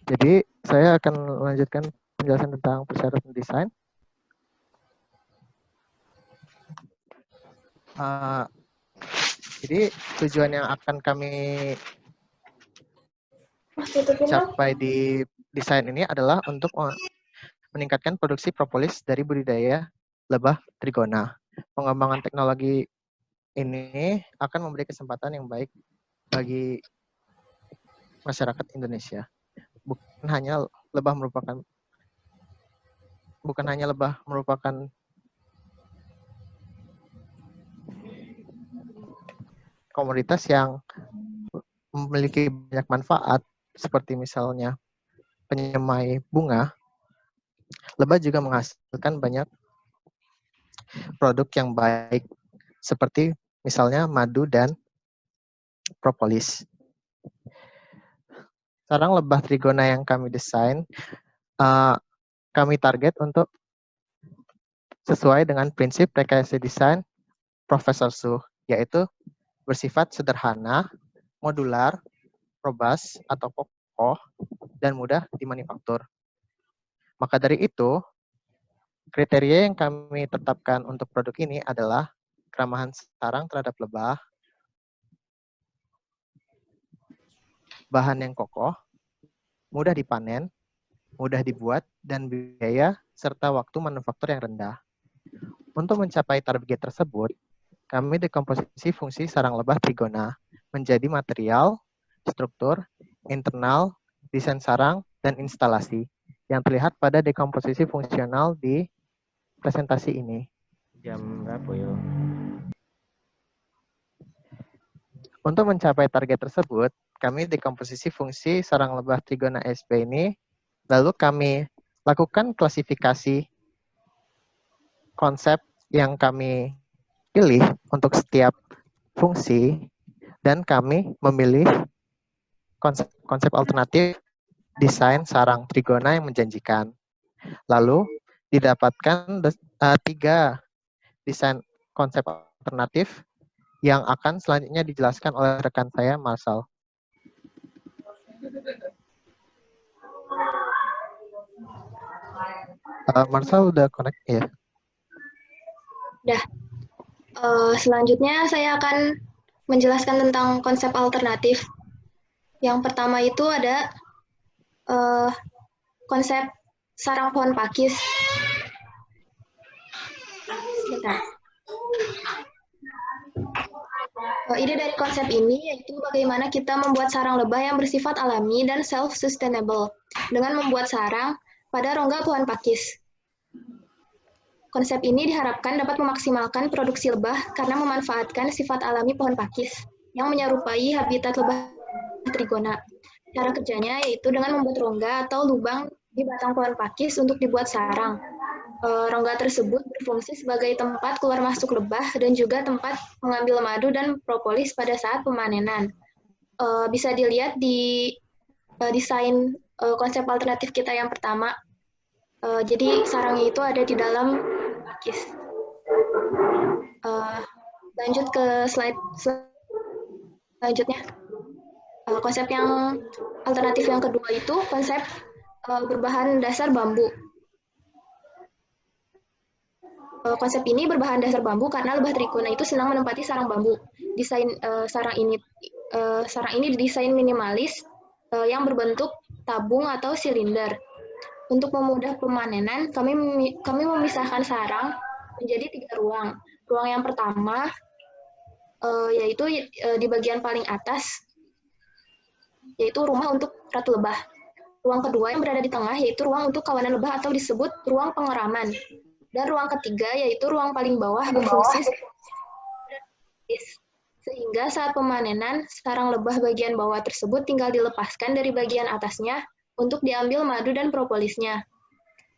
Jadi saya akan melanjutkan penjelasan tentang persyaratan desain. Jadi tujuan yang akan kami capai di desain ini adalah untuk meningkatkan produksi propolis dari budidaya lebah trigona. Pengembangan teknologi ini akan memberi kesempatan yang baik bagi masyarakat Indonesia. Bukan hanya lebah merupakan komoditas yang memiliki banyak manfaat seperti misalnya penyemai bunga, lebah juga menghasilkan banyak produk yang baik seperti misalnya madu dan propolis. Sarang lebah trigona yang kami desain, kami target untuk sesuai dengan prinsip rekayasa desain Profesor Su, yaitu bersifat sederhana, modular, robust atau kokoh, dan mudah dimanufaktur. Maka dari itu, kriteria yang kami tetapkan untuk produk ini adalah keramahan sarang terhadap lebah, bahan yang kokoh, mudah dipanen, mudah dibuat, dan biaya serta waktu manufaktur yang rendah. Untuk mencapai target tersebut, kami dekomposisi fungsi sarang lebah trigona menjadi material, struktur, internal, desain sarang, dan instalasi yang terlihat pada dekomposisi fungsional di presentasi ini. Jam berapa ya? Untuk mencapai target tersebut, kami dekomposisi fungsi sarang lebah trigona SP ini, lalu kami lakukan klasifikasi konsep yang kami pilih untuk setiap fungsi, dan kami memilih konsep alternatif desain sarang trigona yang menjanjikan. Lalu didapatkan 3 desain konsep alternatif yang akan selanjutnya dijelaskan oleh rekan saya, Marcel. Marcel udah connect ya? Udah. Selanjutnya saya akan menjelaskan tentang konsep alternatif. Yang pertama itu ada konsep sarang pohon pakis. Sebentar. Ide dari konsep ini yaitu bagaimana kita membuat sarang lebah yang bersifat alami dan self-sustainable dengan membuat sarang pada rongga pohon pakis. Konsep ini diharapkan dapat memaksimalkan produksi lebah karena memanfaatkan sifat alami pohon pakis yang menyerupai habitat lebah trigona. Cara kerjanya yaitu dengan membuat rongga atau lubang di batang pohon pakis untuk dibuat sarang. Rongga tersebut berfungsi sebagai tempat keluar masuk lebah dan juga tempat mengambil madu dan propolis pada saat pemanenan. Bisa dilihat di desain konsep alternatif kita yang pertama. Jadi sarangnya itu ada di dalam pakis. Lanjut ke slide selanjutnya. Konsep yang alternatif yang kedua itu konsep berbahan dasar bambu. Konsep ini berbahan dasar bambu karena lebah trigona itu senang menempati sarang bambu. Desain sarang ini didesain minimalis yang berbentuk tabung atau silinder. Untuk memudah pemanenan, kami memisahkan sarang menjadi 3 ruang. Ruang yang pertama yaitu di bagian paling atas, yaitu rumah untuk ratu lebah. Ruang kedua yang berada di tengah yaitu ruang untuk kawanan lebah atau disebut ruang pengeraman. Dan ruang ketiga yaitu ruang paling bawah berfungsi sehingga saat pemanenan, sarang lebah bagian bawah tersebut tinggal dilepaskan dari bagian atasnya untuk diambil madu dan propolisnya.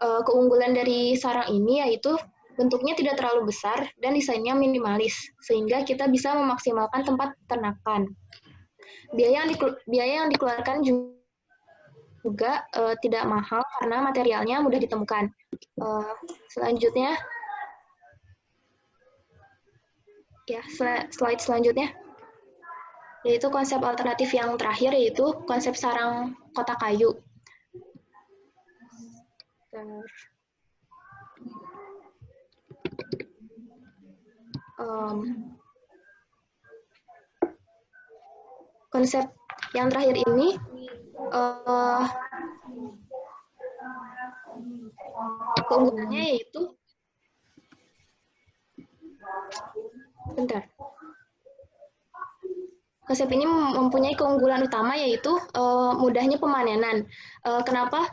Keunggulan dari sarang ini yaitu bentuknya tidak terlalu besar dan desainnya minimalis, sehingga kita bisa memaksimalkan tempat ternakan. Biaya yang dikeluarkan juga tidak mahal karena materialnya mudah ditemukan. Selanjutnya, ya slide selanjutnya, yaitu konsep alternatif yang terakhir yaitu konsep sarang kotak kayu. Bentar. Konsep yang terakhir ini keunggulannya yaitu konsep ini mempunyai keunggulan utama yaitu mudahnya pemanenan. Kenapa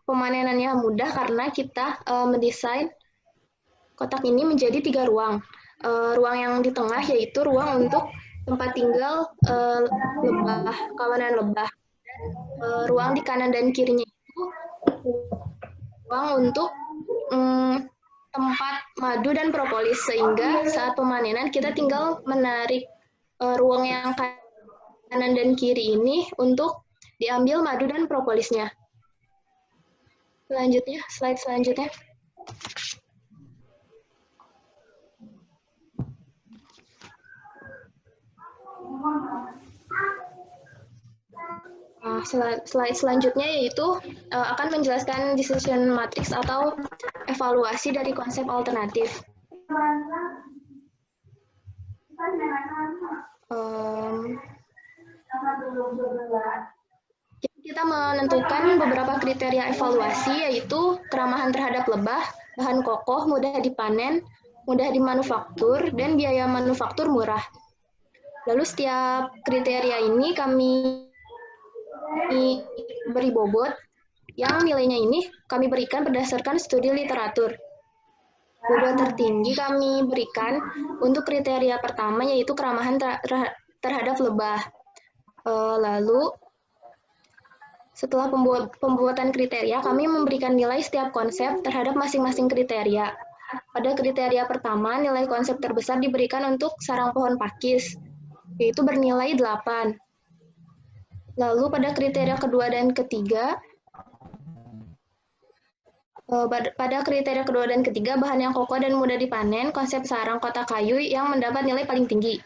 pemanenannya mudah? Karena kita mendesain kotak ini menjadi 3 ruang. Ruang yang di tengah yaitu ruang untuk tempat tinggal lebah, kawanan lebah. Ruang di kanan dan kirinya itu ruang untuk tempat madu dan propolis, sehingga saat pemanenan kita tinggal menarik ruang yang kanan dan kiri ini untuk diambil madu dan propolisnya. Selanjutnya, slide selanjutnya. Slide selanjutnya yaitu akan menjelaskan decision matrix atau evaluasi dari konsep alternatif. Kita menentukan beberapa kriteria evaluasi yaitu keramahan terhadap lebah, bahan kokoh, mudah dipanen, mudah dimanufaktur, dan biaya manufaktur murah. Lalu setiap kriteria ini kami beri bobot, yang nilainya ini kami berikan berdasarkan studi literatur. Bobot tertinggi kami berikan untuk kriteria pertama yaitu keramahan terhadap lebah. Lalu setelah pembuatan kriteria, kami memberikan nilai setiap konsep terhadap masing-masing kriteria. Pada kriteria pertama, nilai konsep terbesar diberikan untuk sarang pohon pakis, yaitu bernilai 8. Lalu pada kriteria kedua dan ketiga, bahan yang kokoh dan mudah dipanen, konsep sarang kotak kayu yang mendapat nilai paling tinggi.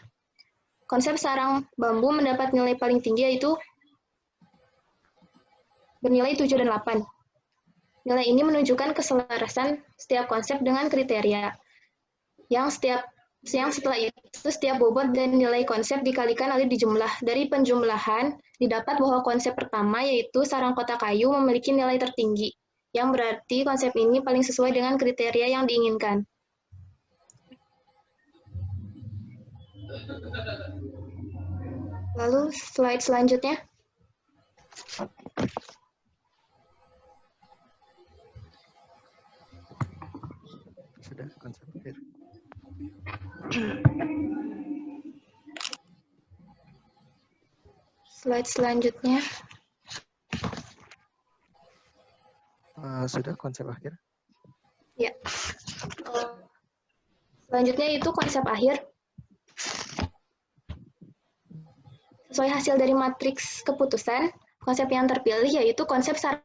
Konsep sarang bambu mendapat nilai paling tinggi yaitu bernilai 7 dan 8. Nilai ini menunjukkan keselarasan setiap konsep dengan kriteria. Yang setelah itu setiap bobot dan nilai konsep dikalikan lalu dijumlah. Dari penjumlahan didapat bahwa konsep pertama yaitu sarang kotak kayu memiliki nilai tertinggi, yang berarti konsep ini paling sesuai dengan kriteria yang diinginkan. Lalu slide selanjutnya. Sudah konsep akhir. Slide selanjutnya. Sudah konsep akhir? Ya. Selanjutnya itu konsep akhir. Sesuai hasil dari matriks keputusan, konsep yang terpilih yaitu konsep sarang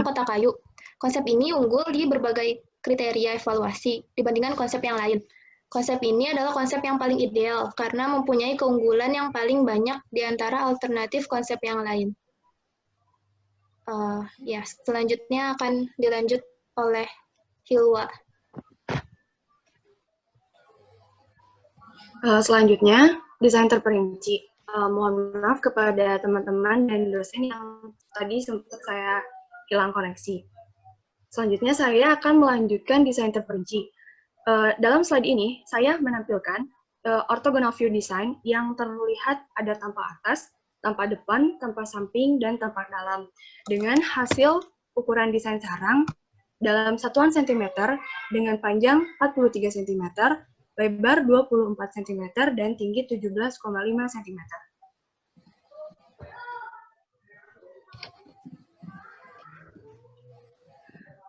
kotak kayu. Konsep ini unggul di berbagai kriteria evaluasi dibandingkan konsep yang lain. Konsep ini adalah konsep yang paling ideal karena mempunyai keunggulan yang paling banyak di antara alternatif konsep yang lain. Selanjutnya akan dilanjut oleh Hilwa. Selanjutnya, desain terperinci. Mohon maaf kepada teman-teman dan dosen yang tadi sempat saya hilang koneksi. Selanjutnya, saya akan melanjutkan desain terperinci. Dalam slide ini, saya menampilkan orthogonal view design yang terlihat ada tampak atas, tampak depan, tampak samping, dan tampak dalam. Dengan hasil ukuran desain sarang dalam satuan cm dengan panjang 43 cm, lebar 24 cm, dan tinggi 17,5 cm.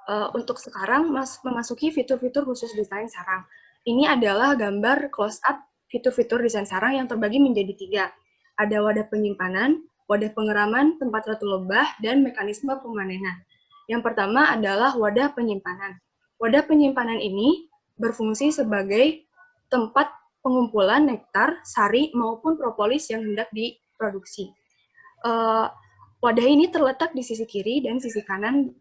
Untuk sekarang, memasuki fitur-fitur khusus desain sarang. Ini adalah gambar close-up fitur-fitur desain sarang yang terbagi menjadi 3. Ada wadah penyimpanan, wadah pengeraman, tempat ratu lebah, dan mekanisme pemanenan. Yang pertama adalah wadah penyimpanan. Wadah penyimpanan ini berfungsi sebagai tempat pengumpulan nektar, sari, maupun propolis yang hendak diproduksi. Wadah ini terletak di sisi kiri dan sisi kanan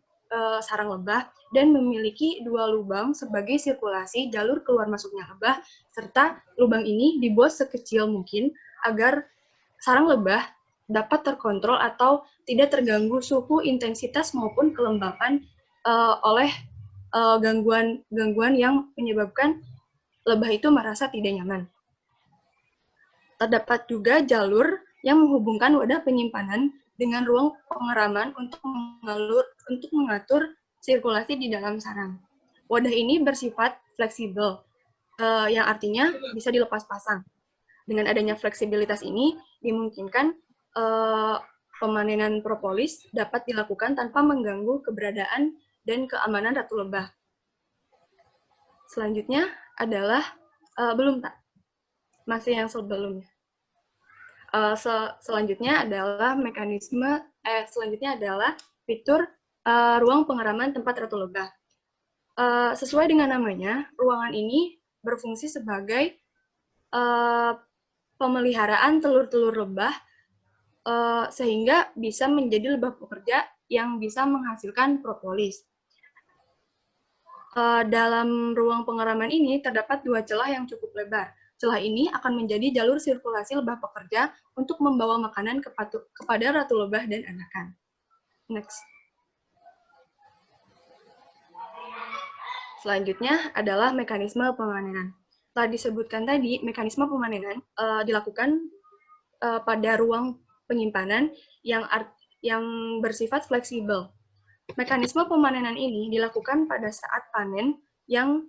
sarang lebah dan memiliki 2 lubang sebagai sirkulasi jalur keluar masuknya lebah, serta lubang ini dibuat sekecil mungkin agar sarang lebah dapat terkontrol atau tidak terganggu suhu, intensitas, maupun kelembapan oleh gangguan yang menyebabkan lebah itu merasa tidak nyaman. Terdapat juga jalur yang menghubungkan wadah penyimpanan dengan ruang pengeraman untuk mengatur sirkulasi di dalam sarang. Wadah ini bersifat fleksibel, yang artinya bisa dilepas pasang. Dengan adanya fleksibilitas ini, dimungkinkan pemanenan propolis dapat dilakukan tanpa mengganggu keberadaan dan keamanan ratu lebah. Selanjutnya adalah, masih yang sebelumnya. Selanjutnya adalah fitur ruang pengeraman tempat ratu lebah. Sesuai dengan namanya, ruangan ini berfungsi sebagai pemeliharaan telur-telur lebah sehingga bisa menjadi lebah pekerja yang bisa menghasilkan propolis. Dalam ruang pengeraman ini terdapat 2 celah yang cukup lebar. Celah ini akan menjadi jalur sirkulasi lebah pekerja untuk membawa makanan kepada ratu lebah dan anakan. Next. Selanjutnya adalah mekanisme pemanenan. Telah disebutkan tadi, mekanisme pemanenan dilakukan pada ruang penyimpanan yang bersifat fleksibel. Mekanisme pemanenan ini dilakukan pada saat panen yang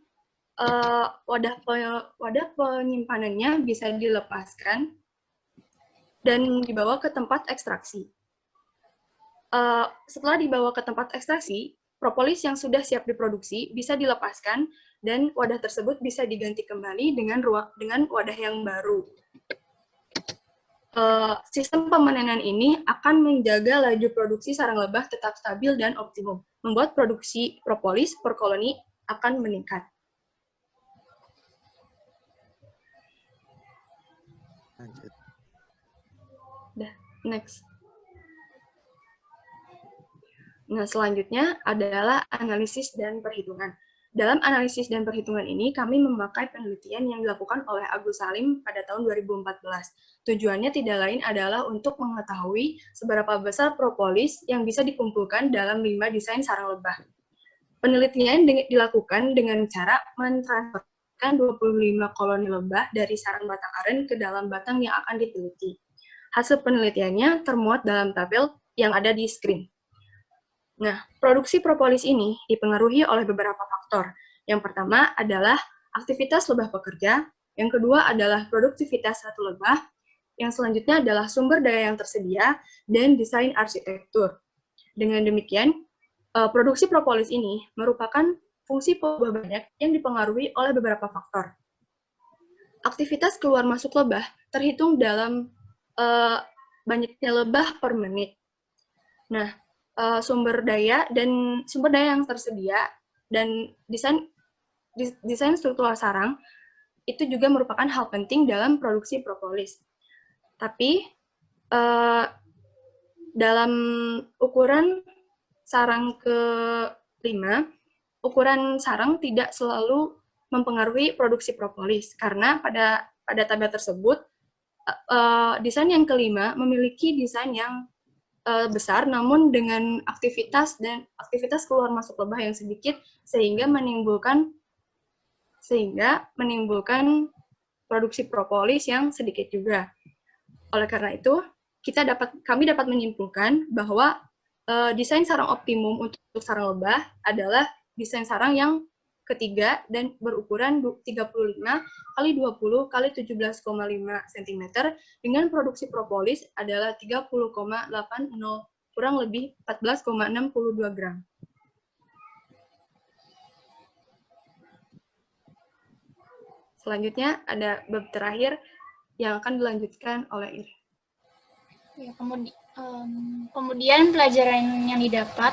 wadah penyimpanannya bisa dilepaskan dan dibawa ke tempat ekstraksi. Setelah dibawa ke tempat ekstraksi, propolis yang sudah siap diproduksi bisa dilepaskan dan wadah tersebut bisa diganti kembali dengan wadah yang baru. Sistem pemanenan ini akan menjaga laju produksi sarang lebah tetap stabil dan optimum, membuat produksi propolis per koloni akan meningkat. Lanjut. Next. Nah, selanjutnya adalah analisis dan perhitungan. Dalam analisis dan perhitungan ini, kami memakai penelitian yang dilakukan oleh Agus Salim pada tahun 2014. Tujuannya tidak lain adalah untuk mengetahui seberapa besar propolis yang bisa dikumpulkan dalam 5 desain sarang lebah. Penelitian dilakukan dengan cara mentransferkan 25 koloni lebah dari sarang batang aren ke dalam batang yang akan diteliti. Hasil penelitiannya termuat dalam tabel yang ada di screen. Nah, produksi propolis ini dipengaruhi oleh beberapa faktor. Yang pertama adalah aktivitas lebah pekerja, yang kedua adalah produktivitas ratu lebah, yang selanjutnya adalah sumber daya yang tersedia, dan desain arsitektur. Dengan demikian, produksi propolis ini merupakan fungsi lebah banyak yang dipengaruhi oleh beberapa faktor. Aktivitas keluar masuk lebah terhitung dalam banyaknya lebah per menit. Nah, sumber daya yang tersedia dan desain struktural sarang itu juga merupakan hal penting dalam produksi propolis. Tapi dalam ukuran sarang ke-5, ukuran sarang tidak selalu mempengaruhi produksi propolis karena pada tabel tersebut desain yang ke-5 memiliki desain yang besar, namun dengan aktivitas keluar masuk lebah yang sedikit sehingga menimbulkan produksi propolis yang sedikit juga. Oleh karena itu, kami dapat menyimpulkan bahwa desain sarang optimum untuk sarang lebah adalah desain sarang yang ketiga dan berukuran 35 x 20 x 17,5 cm dengan produksi propolis adalah 30,80 kurang lebih 14,62 gram. Selanjutnya ada bab terakhir yang akan dilanjutkan oleh Iri. Ya, kemudian pelajaran yang didapat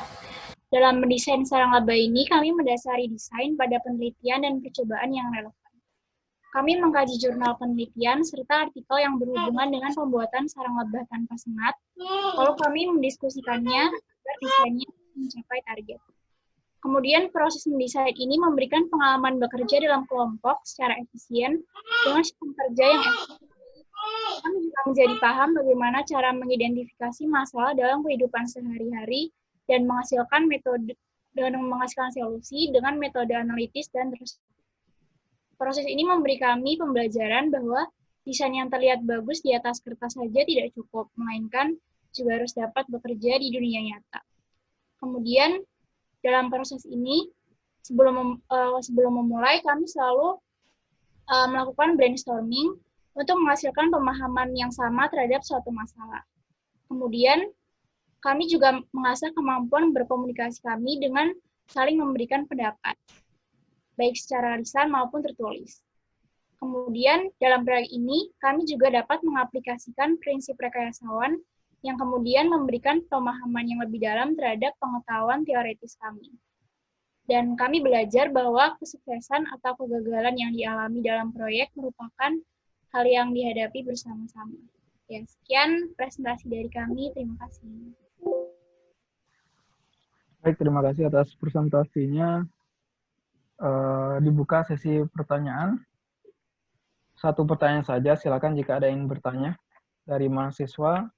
dalam mendesain sarang lebah ini, kami mendasari desain pada penelitian dan percobaan yang relevan. kami mengkaji jurnal penelitian serta artikel yang berhubungan dengan pembuatan sarang lebah tanpa sengat, lalu kami mendiskusikannya agar desainnya mencapai target. Kemudian proses mendesain ini memberikan pengalaman bekerja dalam kelompok secara efisien dengan sistem kerja yang efisien. Kami juga menjadi paham bagaimana cara mengidentifikasi masalah dalam kehidupan sehari-hari dan menghasilkan solusi dengan metode analitis dan terus. Proses ini memberi kami pembelajaran bahwa desain yang terlihat bagus di atas kertas saja tidak cukup, melainkan juga harus dapat bekerja di dunia nyata. Kemudian dalam proses ini, sebelum memulai, kami selalu melakukan brainstorming untuk menghasilkan pemahaman yang sama terhadap suatu masalah. Kemudian, kami juga mengasah kemampuan berkomunikasi kami dengan saling memberikan pendapat, baik secara lisan maupun tertulis. Kemudian, dalam proyek ini, kami juga dapat mengaplikasikan prinsip rekayasawan yang kemudian memberikan pemahaman yang lebih dalam terhadap pengetahuan teoretis kami. Dan kami belajar bahwa kesuksesan atau kegagalan yang dialami dalam proyek merupakan hal yang dihadapi bersama-sama. Ya, sekian presentasi dari kami. Terima kasih. Baik, terima kasih atas presentasinya. Dibuka sesi pertanyaan. Satu pertanyaan saja, silakan jika ada yang bertanya dari mahasiswa,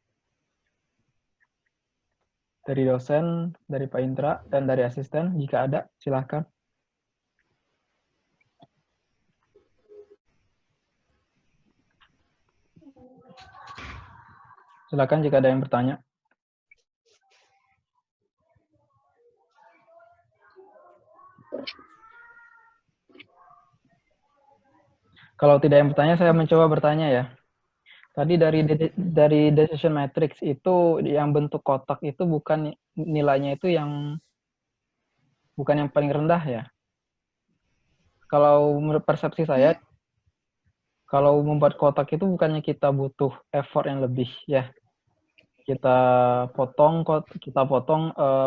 dari dosen, dari Pak Indra, dan dari asisten. Jika ada, silakan. Silakan jika ada yang bertanya. Kalau tidak yang bertanya, saya mencoba bertanya ya. Tadi dari decision matrix itu yang bentuk kotak itu bukan nilainya itu yang bukan yang paling rendah ya. Kalau menurut persepsi saya, kalau membuat kotak itu bukannya kita butuh effort yang lebih ya. Kita potong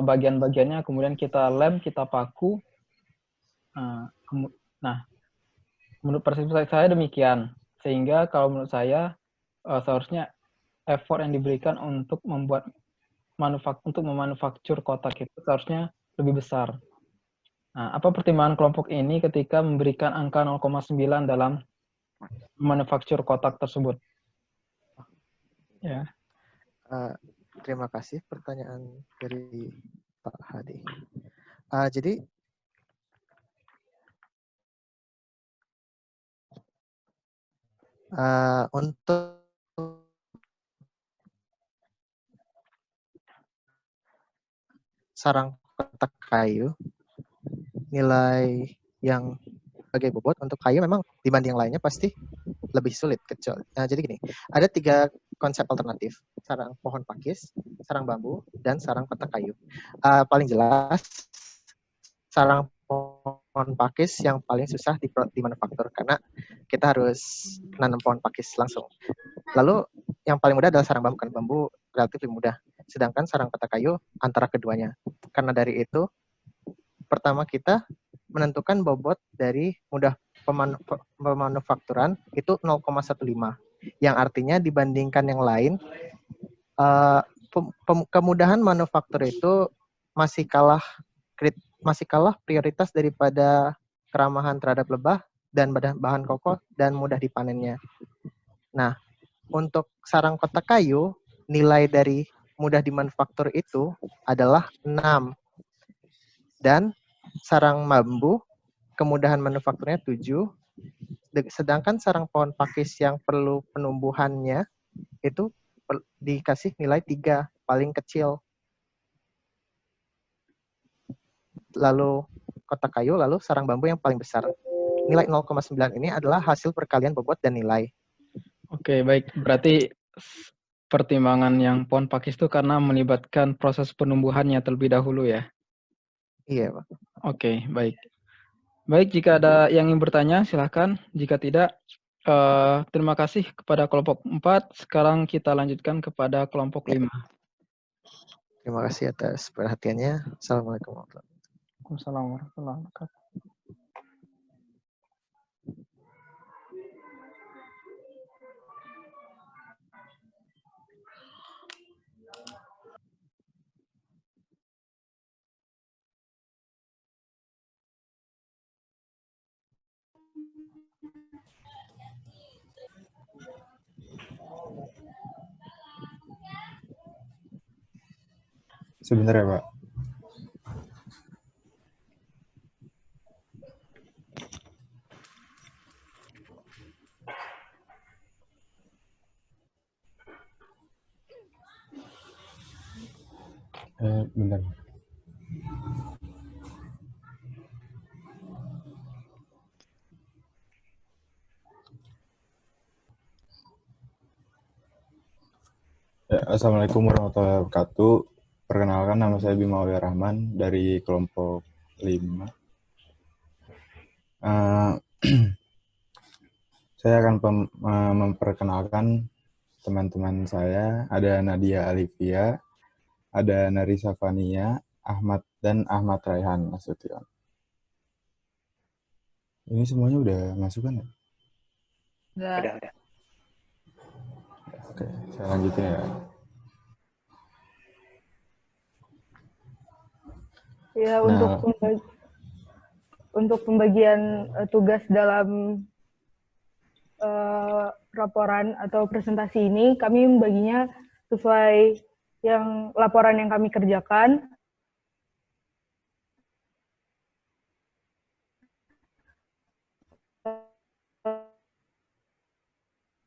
bagian-bagiannya, kemudian kita lem, kita paku. Nah, menurut persepsi saya demikian. Sehingga kalau menurut saya seharusnya effort yang diberikan untuk memanufaktur kotak itu seharusnya lebih besar. Nah, apa pertimbangan kelompok ini ketika memberikan angka 0,9 dalam manufaktur kotak tersebut? Ya. Terima kasih pertanyaan dari Pak Hadi. Jadi untuk sarang kotak kayu, nilai yang sebagai bobot untuk kayu memang dibanding yang lainnya pasti lebih sulit, kecil. Jadi gini, ada 3 konsep alternatif: sarang pohon pakis, sarang bambu, dan sarang kotak kayu. Paling jelas, sarang pohon pakis yang paling susah dimanufaktur karena kita harus nanam pohon pakis langsung. Lalu yang paling mudah adalah sarang bambu, kan bambu relatif lebih mudah. Sedangkan sarang kotak kayu antara keduanya. Karena dari itu, pertama kita menentukan bobot dari mudah pemanufakturan itu 0,15. Yang artinya dibandingkan yang lain, kemudahan manufaktur itu masih kalah prioritas daripada keramahan terhadap lebah dan bahan kokoh dan mudah dipanennya. Nah, untuk sarang kotak kayu, nilai dari mudah dimanufaktur itu adalah 6. Dan sarang bambu, kemudahan manufakturnya 7. Sedangkan sarang pohon pakis yang perlu penumbuhannya itu dikasih nilai 3, paling kecil. Lalu kotak kayu, lalu sarang bambu yang paling besar. Nilai 0,9 ini adalah hasil perkalian bobot dan nilai. Oke, baik. Berarti pertimbangan yang pohon pakis itu karena melibatkan proses penumbuhannya terlebih dahulu ya? Iya, Pak. Oke, baik. Baik, jika ada yang ingin bertanya, silakan. Jika tidak, terima kasih kepada kelompok 4. Sekarang kita lanjutkan kepada kelompok 5. Terima kasih atas perhatiannya. Assalamualaikum warahmatullahi wabarakatuh. Waalaikumsalam warahmatullahi wabarakatuh. Sebentar ya, Pak. Bentar. Ya, Assalamualaikum warahmatullahi wabarakatuh. Perkenalkan, nama saya Bima Aulia Rahman dari kelompok 5. Saya akan memperkenalkan teman-teman saya. Ada Nadia Alivia, ada Narisa Fania, Ahmad, dan Ahmad Raihan Nasution. Ini semuanya udah masuk kan ya? Udah. Oke, saya lanjutin ya. Ya, Nah, untuk pembagian tugas dalam laporan atau presentasi ini, kami membaginya sesuai yang laporan yang kami kerjakan.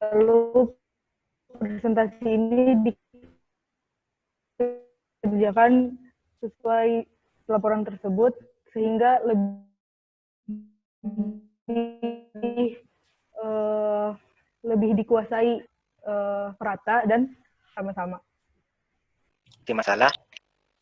Lalu presentasi ini dikerjakan sesuai laporan tersebut sehingga lebih dikuasai rata dan sama-sama. Di masalah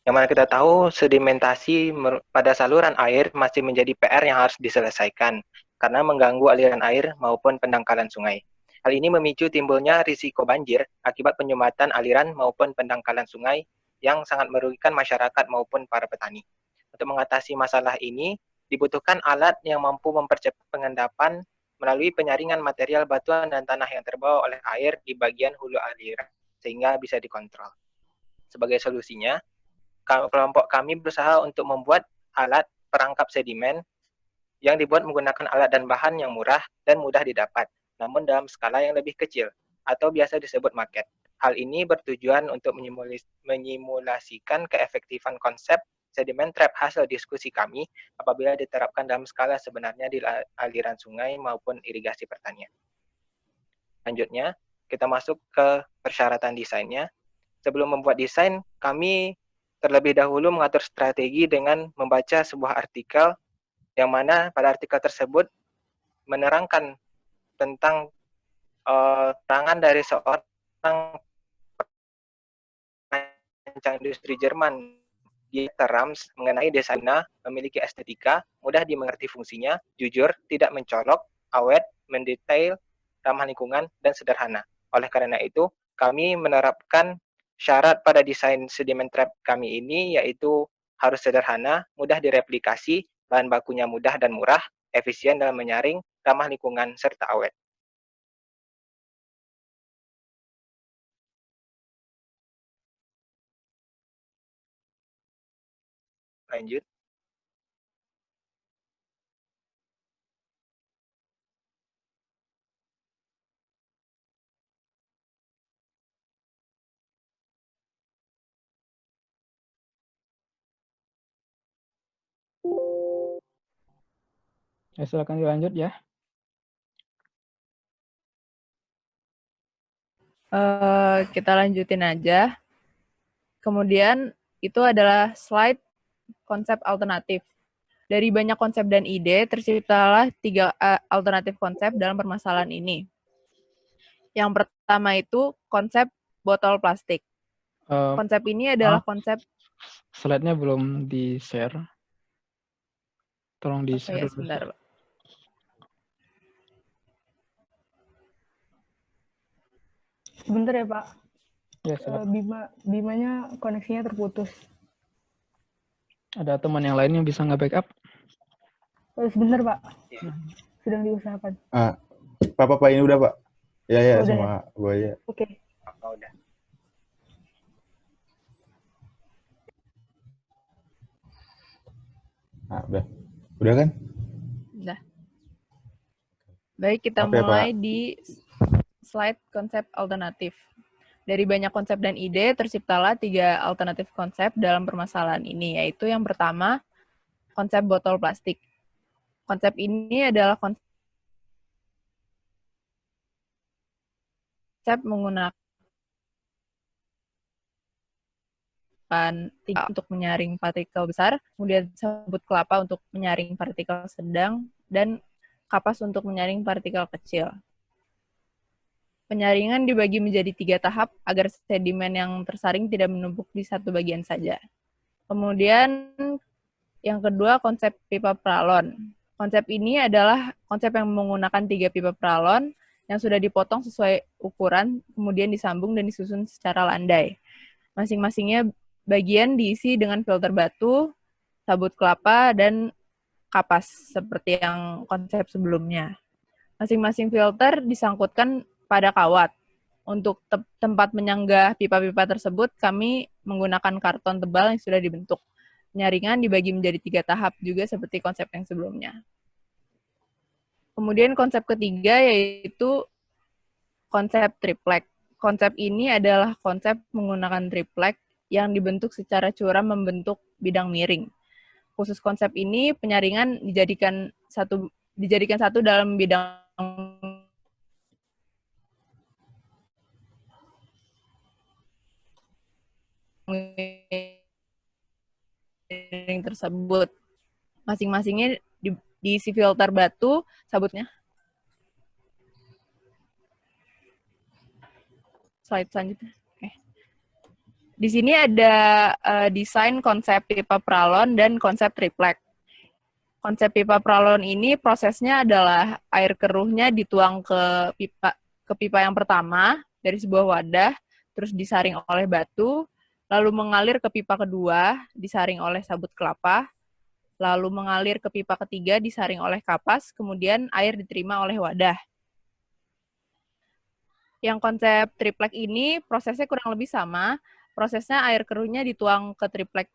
yang mana kita tahu sedimentasi pada saluran air masih menjadi PR yang harus diselesaikan karena mengganggu aliran air maupun pendangkalan sungai. Hal ini memicu timbulnya risiko banjir akibat penyumbatan aliran maupun pendangkalan sungai yang sangat merugikan masyarakat maupun para petani. Untuk mengatasi masalah ini, dibutuhkan alat yang mampu mempercepat pengendapan melalui penyaringan material batuan dan tanah yang terbawa oleh air di bagian hulu aliran, sehingga bisa dikontrol. Sebagai solusinya, kelompok kami berusaha untuk membuat alat perangkap sedimen yang dibuat menggunakan alat dan bahan yang murah dan mudah didapat, namun dalam skala yang lebih kecil, atau biasa disebut market. Hal ini bertujuan untuk menyimulasikan keefektifan konsep sedimen trap hasil diskusi kami apabila diterapkan dalam skala sebenarnya di aliran sungai maupun irigasi pertanian. Lanjutnya, kita masuk ke persyaratan desainnya. Sebelum membuat desain, kami terlebih dahulu mengatur strategi dengan membaca sebuah artikel yang mana pada artikel tersebut menerangkan tentang terangan dari seorang perancang industri Jerman, Dieter Rams, mengenai desainnya memiliki estetika, mudah dimengerti fungsinya, jujur, tidak mencolok, awet, mendetail, ramah lingkungan, dan sederhana. Oleh karena itu, kami menerapkan syarat pada desain sedimen trap kami ini, yaitu harus sederhana, mudah direplikasi, bahan bakunya mudah dan murah, efisien dalam menyaring, ramah lingkungan, serta awet. Lanjut. Ya, silakan dilanjut ya. Kita lanjutin aja. Kemudian itu adalah slide konsep alternatif. Dari banyak konsep dan ide, terciptalah 3 alternatif konsep dalam permasalahan ini. Yang pertama itu konsep botol plastik. Konsep ini adalah konsep... Slide-nya belum di-share. Tolong di-share. Oke, sebentar, Pak. Sebentar ya, Pak. Ya, Bimanya koneksinya terputus. Ada teman yang lain yang bisa nge-backup? Sebentar, Pak. Sedang diusahakan. Pak ini udah, Pak? Ya, udah sama ya? gue ya. Oke. Udah. Nah, udah kan? Udah. Baik, kita mulai di slide konsep alternatif. Dari banyak konsep dan ide, terciptalah 3 alternatif konsep dalam permasalahan ini, yaitu yang pertama, konsep botol plastik. Konsep ini adalah konsep menggunakan untuk menyaring partikel besar, kemudian sabut kelapa untuk menyaring partikel sedang, dan kapas untuk menyaring partikel kecil. Penyaringan dibagi menjadi 3 tahap agar sedimen yang tersaring tidak menumpuk di satu bagian saja. Kemudian yang kedua, konsep pipa pralon. Konsep ini adalah konsep yang menggunakan 3 pipa pralon yang sudah dipotong sesuai ukuran, kemudian disambung dan disusun secara landai. Masing-masingnya bagian diisi dengan filter batu, sabut kelapa, dan kapas, seperti yang konsep sebelumnya. Masing-masing filter disangkutkan pada kawat. Untuk tempat menyanggah pipa-pipa tersebut, kami menggunakan karton tebal yang sudah dibentuk. Penyaringan dibagi menjadi 3 tahap juga seperti konsep yang sebelumnya. Kemudian konsep ketiga yaitu konsep triplek. Konsep ini adalah konsep menggunakan triplek yang dibentuk secara curam membentuk bidang miring. Khusus konsep ini, penyaringan dijadikan satu dalam bidang miring tersebut. Masing-masingnya diisi filter batu, sabutnya. Slide selanjutnya. Oke. Di sini ada desain konsep pipa pralon dan konsep triplek. Konsep pipa pralon ini prosesnya adalah air keruhnya dituang ke pipa yang pertama dari sebuah wadah, terus disaring oleh batu, lalu mengalir ke pipa kedua, disaring oleh sabut kelapa, lalu mengalir ke pipa ketiga, disaring oleh kapas, kemudian air diterima oleh wadah. Yang konsep triplek ini prosesnya kurang lebih sama. Prosesnya air keruhnya dituang ke triplek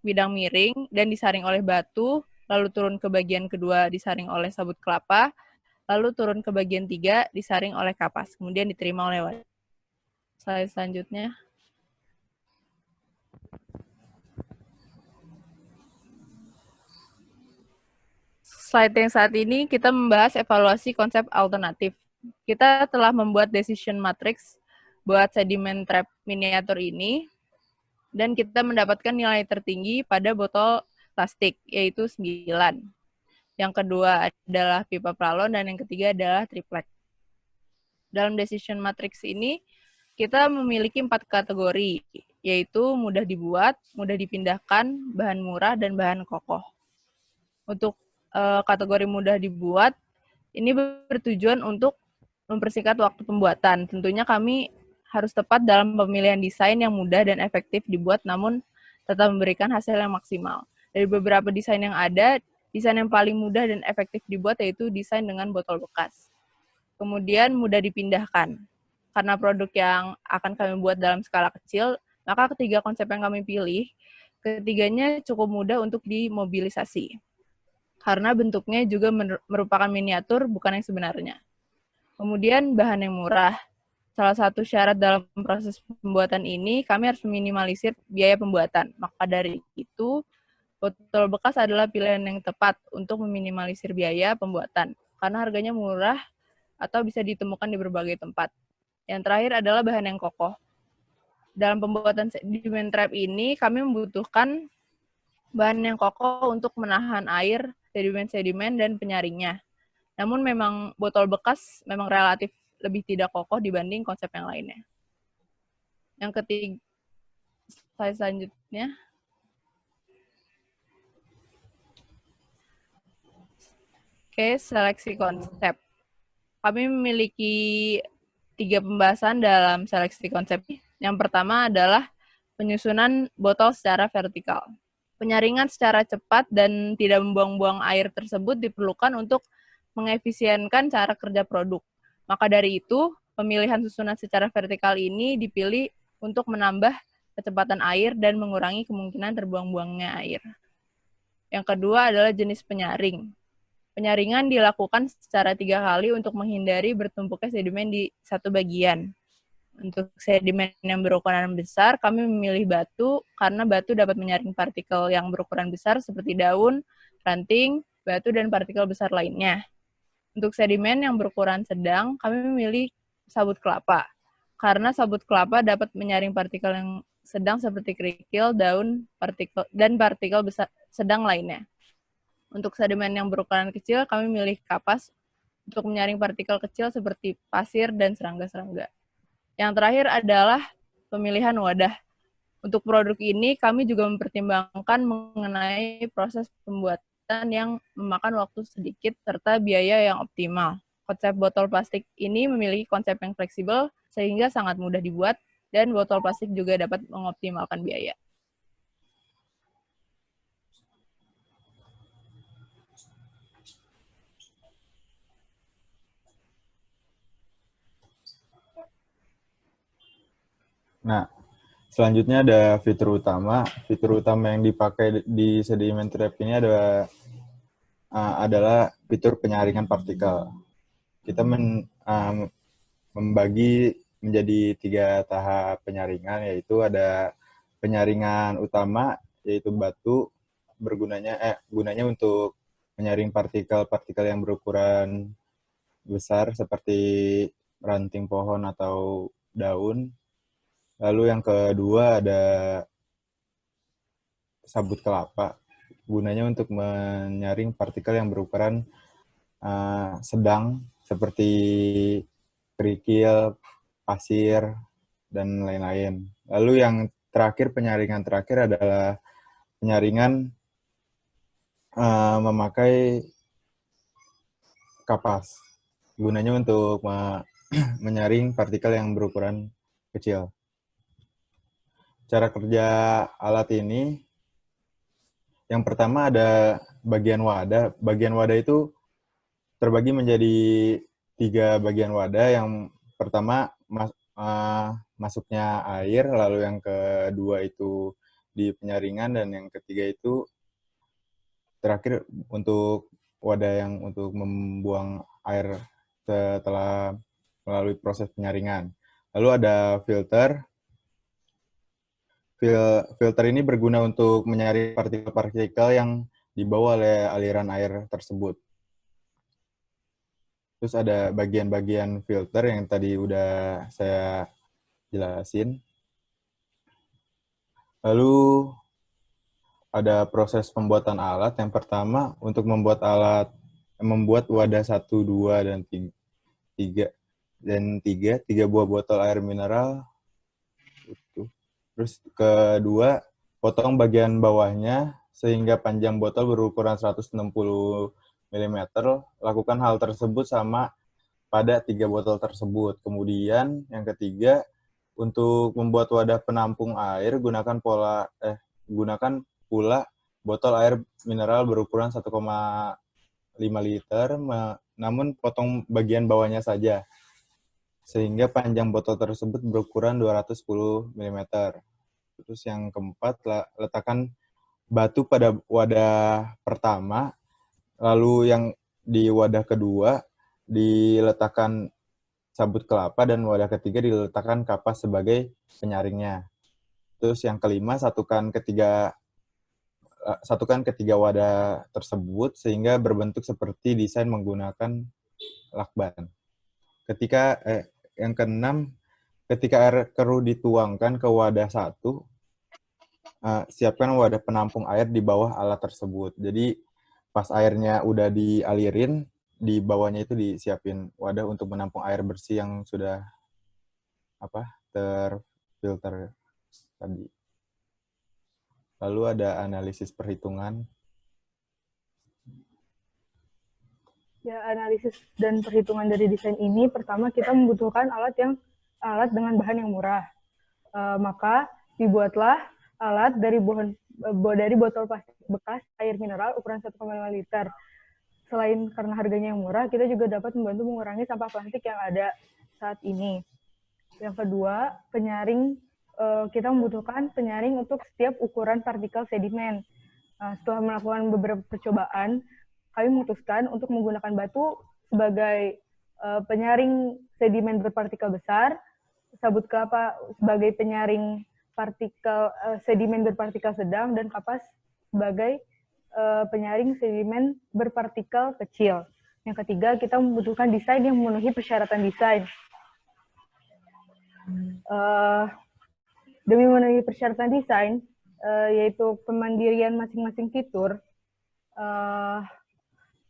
bidang miring dan disaring oleh batu, lalu turun ke bagian kedua disaring oleh sabut kelapa, lalu turun ke bagian 3 disaring oleh kapas, kemudian diterima oleh wadah. Slide selanjutnya. Slide yang saat ini kita membahas evaluasi konsep alternatif. Kita telah membuat decision matrix buat sedimen trap miniatur ini, dan kita mendapatkan nilai tertinggi pada botol plastik, yaitu 9. Yang kedua adalah pipa pralon, dan yang ketiga adalah triplek. Dalam decision matrix ini, kita memiliki 4 kategori, yaitu mudah dibuat, mudah dipindahkan, bahan murah, dan bahan kokoh. Untuk kategori mudah dibuat, ini bertujuan untuk mempersingkat waktu pembuatan. Tentunya kami harus tepat dalam pemilihan desain yang mudah dan efektif dibuat, namun tetap memberikan hasil yang maksimal. Dari beberapa desain yang ada, desain yang paling mudah dan efektif dibuat yaitu desain dengan botol bekas. Kemudian mudah dipindahkan. Karena produk yang akan kami buat dalam skala kecil, maka ketiga konsep yang kami pilih, ketiganya cukup mudah untuk dimobilisasi. Karena bentuknya juga merupakan miniatur, bukan yang sebenarnya. Kemudian bahan yang murah. Salah satu syarat dalam proses pembuatan ini, kami harus meminimalisir biaya pembuatan. Maka dari itu, botol bekas adalah pilihan yang tepat untuk meminimalisir biaya pembuatan. Karena harganya murah atau bisa ditemukan di berbagai tempat. Yang terakhir adalah bahan yang kokoh. Dalam pembuatan sedimen trap ini, kami membutuhkan bahan yang kokoh untuk menahan air, sedimen-sedimen, dan penyaringnya. Namun memang botol bekas memang relatif lebih tidak kokoh dibanding konsep yang lainnya. Yang ketiga, slide selanjutnya. Oke, seleksi konsep. Kami memiliki 3 pembahasan dalam seleksi konsep. Yang pertama adalah penyusunan botol secara vertikal. Penyaringan secara cepat dan tidak membuang-buang air tersebut diperlukan untuk mengefisienkan cara kerja produk. Maka dari itu, pemilihan susunan secara vertikal ini dipilih untuk menambah kecepatan air dan mengurangi kemungkinan terbuang-buangnya air. Yang kedua adalah jenis penyaring. Penyaringan dilakukan secara 3 kali untuk menghindari bertumpuknya sedimen di satu bagian. Untuk sedimen yang berukuran besar, kami memilih batu karena batu dapat menyaring partikel yang berukuran besar seperti daun, ranting, batu, dan partikel besar lainnya. Untuk sedimen yang berukuran sedang, kami memilih sabut kelapa karena sabut kelapa dapat menyaring partikel yang sedang seperti kerikil, daun, dan partikel besar sedang lainnya. Untuk sedimen yang berukuran kecil, kami memilih kapas untuk menyaring partikel kecil seperti pasir dan serangga-serangga. Yang terakhir adalah pemilihan wadah. Untuk produk ini, kami juga mempertimbangkan mengenai proses pembuatan yang memakan waktu sedikit serta biaya yang optimal. Konsep botol plastik ini memiliki konsep yang fleksibel sehingga sangat mudah dibuat dan botol plastik juga dapat mengoptimalkan biaya. Nah, selanjutnya ada fitur utama. Fitur utama yang dipakai di sedimen trap ini adalah fitur penyaringan partikel. Kita membagi menjadi 3 tahap penyaringan, yaitu ada penyaringan utama, yaitu batu, gunanya untuk menyaring partikel-partikel yang berukuran besar seperti ranting pohon atau daun. Lalu yang kedua ada sabut kelapa, gunanya untuk menyaring partikel yang berukuran sedang seperti kerikil, pasir, dan lain-lain. Lalu yang terakhir, penyaringan terakhir adalah penyaringan memakai kapas, gunanya untuk menyaring partikel yang berukuran kecil. Cara kerja alat ini, yang pertama ada bagian wadah. Bagian wadah itu terbagi menjadi 3 bagian wadah. Yang pertama masuknya air, lalu yang kedua itu di penyaringan, dan yang ketiga itu terakhir untuk wadah yang untuk membuang air setelah melalui proses penyaringan. Lalu ada filter. Filter ini berguna untuk menyaring partikel-partikel yang dibawa oleh aliran air tersebut. Terus ada bagian-bagian filter yang tadi udah saya jelasin. Lalu ada proses pembuatan alat. Yang pertama, untuk membuat wadah 1, 2, dan 3. 3 buah botol air mineral. Terus kedua, potong bagian bawahnya sehingga panjang botol berukuran 160 mm. Lakukan hal tersebut sama pada 3 botol tersebut. Kemudian yang ketiga, untuk membuat wadah penampung air, gunakan pula botol air mineral berukuran 1,5 liter, namun potong bagian bawahnya saja, sehingga panjang botol tersebut berukuran 210 mm. Terus yang keempat, letakkan batu pada wadah pertama, lalu yang di wadah kedua diletakkan sabut kelapa, dan wadah ketiga diletakkan kapas sebagai penyaringnya. Terus yang kelima, satukan ketiga wadah tersebut sehingga berbentuk seperti desain menggunakan lakban. Yang keenam, ketika air keruh dituangkan ke wadah 1, siapkan wadah penampung air di bawah alat tersebut. Jadi pas airnya udah dialirin, di bawahnya itu disiapin wadah untuk menampung air bersih yang sudah terfilter tadi. Lalu ada analisis perhitungan. Ya, analisis dan perhitungan dari desain ini, pertama kita membutuhkan alat dengan bahan yang murah. Maka dibuatlah alat dari botol plastik bekas air mineral ukuran 1,5 liter. Selain karena harganya yang murah, kita juga dapat membantu mengurangi sampah plastik yang ada saat ini. Yang kedua, penyaring. Kita membutuhkan penyaring untuk setiap ukuran partikel sedimen. Setelah melakukan beberapa percobaan, kami memutuskan untuk menggunakan batu sebagai penyaring sedimen berpartikel besar, sabut kelapa sebagai penyaring partikel sedimen berpartikel sedang dan kapas sebagai penyaring sedimen berpartikel kecil. Yang ketiga, kita membutuhkan desain yang memenuhi persyaratan desain. Demi memenuhi persyaratan desain, yaitu kemandirian masing-masing fitur,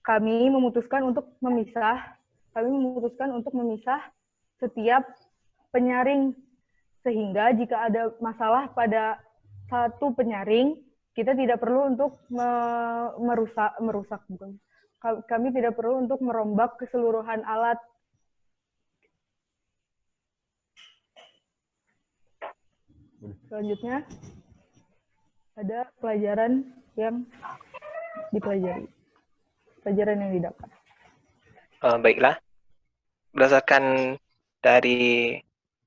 kami memutuskan untuk memisah setiap penyaring, sehingga jika ada masalah pada satu penyaring, kita tidak perlu untuk kami tidak perlu untuk merombak keseluruhan alat. Selanjutnya, ada pelajaran yang dipelajari. Pelajaran yang didapat. Baiklah, berdasarkan dari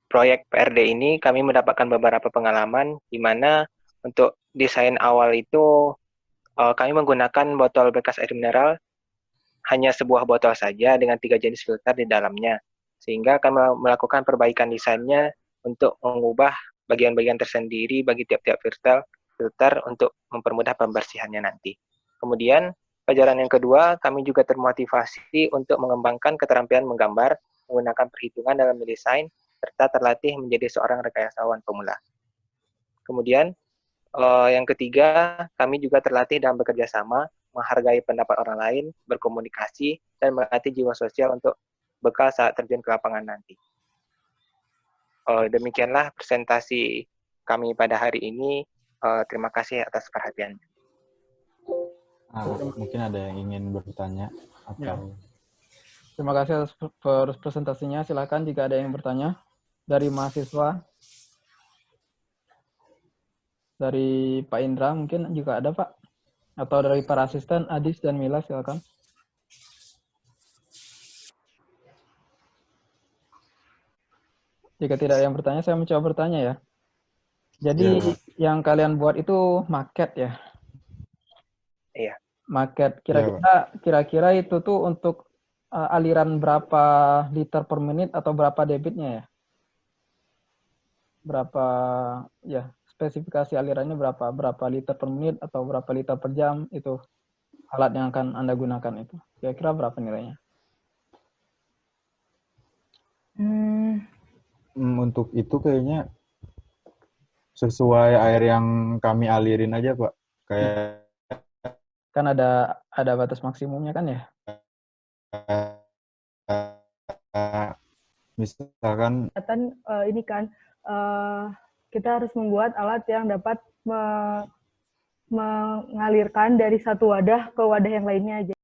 proyek PRD ini, kami mendapatkan beberapa pengalaman di mana untuk desain awal itu kami menggunakan botol bekas air mineral, hanya sebuah botol saja dengan 3 jenis filter di dalamnya, sehingga kami melakukan perbaikan desainnya untuk mengubah bagian-bagian tersendiri bagi tiap-tiap filter untuk mempermudah pembersihannya nanti. Kemudian, pelajaran yang kedua, kami juga termotivasi untuk mengembangkan keterampilan menggambar, menggunakan perhitungan dalam mendesain, serta terlatih menjadi seorang rekayasawan pemula. Kemudian, yang ketiga, kami juga terlatih dalam bekerja sama, menghargai pendapat orang lain, berkomunikasi, dan melatih jiwa sosial untuk bekal saat terjun ke lapangan nanti. Demikianlah presentasi kami pada hari ini. Terima kasih atas perhatiannya. Mungkin ada yang ingin bertanya atau ya. Terima kasih atas presentasinya. Silakan jika ada yang bertanya dari mahasiswa, dari Pak Indra mungkin juga ada Pak, atau dari para asisten Adis dan Mila, silakan. Jika tidak ada yang bertanya, saya mencoba bertanya ya. Jadi yang kalian buat itu market ya? Iya. Market. Kira-kira itu tuh untuk aliran berapa liter per menit atau berapa debitnya ya? Berapa ya, spesifikasi alirannya berapa liter per menit atau berapa liter per jam itu alat yang akan Anda gunakan itu. Kira-kira berapa nilainya? Untuk itu kayaknya sesuai air yang kami alirin aja, Pak. Kayak kan ada batas maksimumnya kan ya? Misalkan ini kan kita harus membuat alat yang dapat mengalirkan dari satu wadah ke wadah yang lainnya aja.